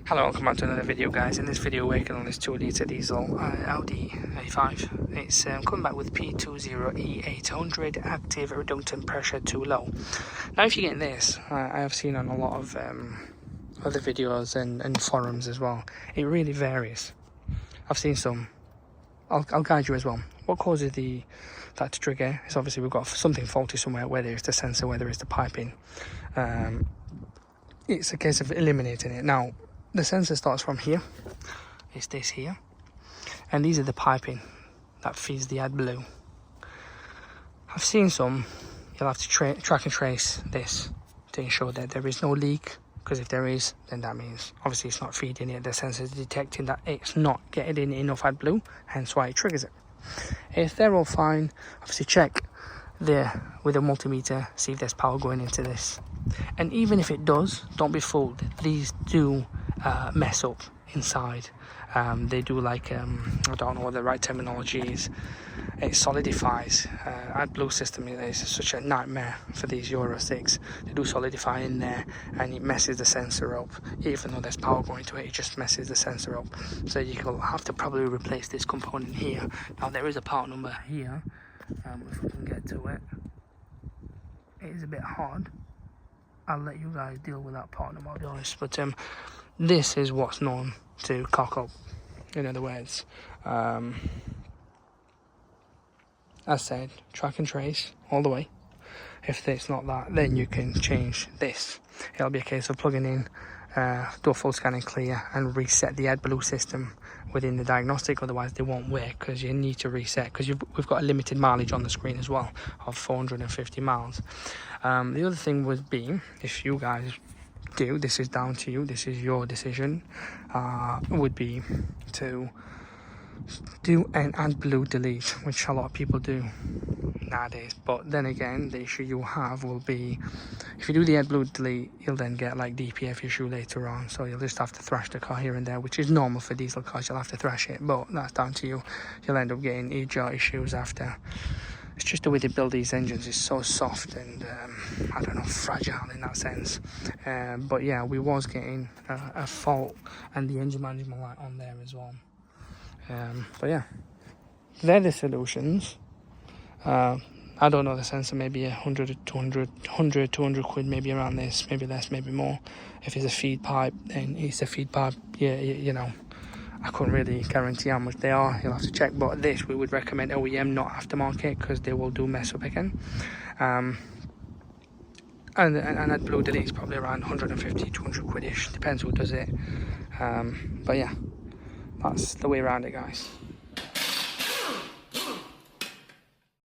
Hello, welcome back to another video, guys. In this video we're working on this 2-litre diesel Audi A5. It's coming back with P20E800 active reductant pressure too low. Now if you're getting this, I have seen on a lot of other videos and forums as well, it really varies. I've seen some. I'll guide you as well. What causes that to trigger is obviously we've got something faulty somewhere, whether it's the sensor, whether it's the piping. It's a case of eliminating it. Now the sensor starts from here, it's this here, and these are the piping that feeds the AdBlue. I've seen some, you'll have to track and trace this to ensure that there is no leak, because if there is, then that means obviously it's not feeding it, the sensor is detecting that it's not getting enough AdBlue, hence why it triggers it. If they're all fine, obviously check there with a multimeter, see if there's power going into this. And even if it does, don't be fooled, these do mess up inside. They do like, I don't know what the right terminology is, it solidifies. AdBlue system is such a nightmare for these Euro 6. They do solidify in there and it messes the sensor up. Even though there's power going to it, it just messes the sensor up. So you'll have to probably replace this component here. Now there is a part number here, if we can get to it. It is a bit hard. I'll let you guys deal with that part number, I'll be honest. But this is what's known to cock up, in other words. As said, track and trace all the way. If it's not that, then you can change this. It'll be a case of plugging in, do a full scan and clear, and reset the AdBlue system within the diagnostic. Otherwise they won't work, because you need to reset, because we've got a limited mileage on the screen as well of 450 miles. The other thing would be, if you guys do, this is down to you, this is your decision, would be to do an AdBlue delete, which a lot of people do nowadays. But then again, the issue you'll have will be, if you do the AdBlue delete, you'll then get like DPF issue later on, so you'll just have to thrash the car here and there, which is normal for diesel cars. You'll have to thrash it, but that's down to you. You'll end up getting EGR issues after. It's just the way they build these engines is so soft and I don't know, fragile in that sense. But yeah, we was getting a fault and the engine management light on there as well. But yeah, they're the solutions. I don't know the sensor, maybe 100, 200 quid, maybe around this, maybe less, maybe more. If it's a feed pipe, then it's a feed pipe. Yeah, you know, I couldn't really guarantee how much they are, you'll have to check. But this, we would recommend OEM, not aftermarket, because they will do mess up again. And AdBlue delete is probably around 150, 200 quid-ish, depends who does it. But yeah, that's the way around it, guys.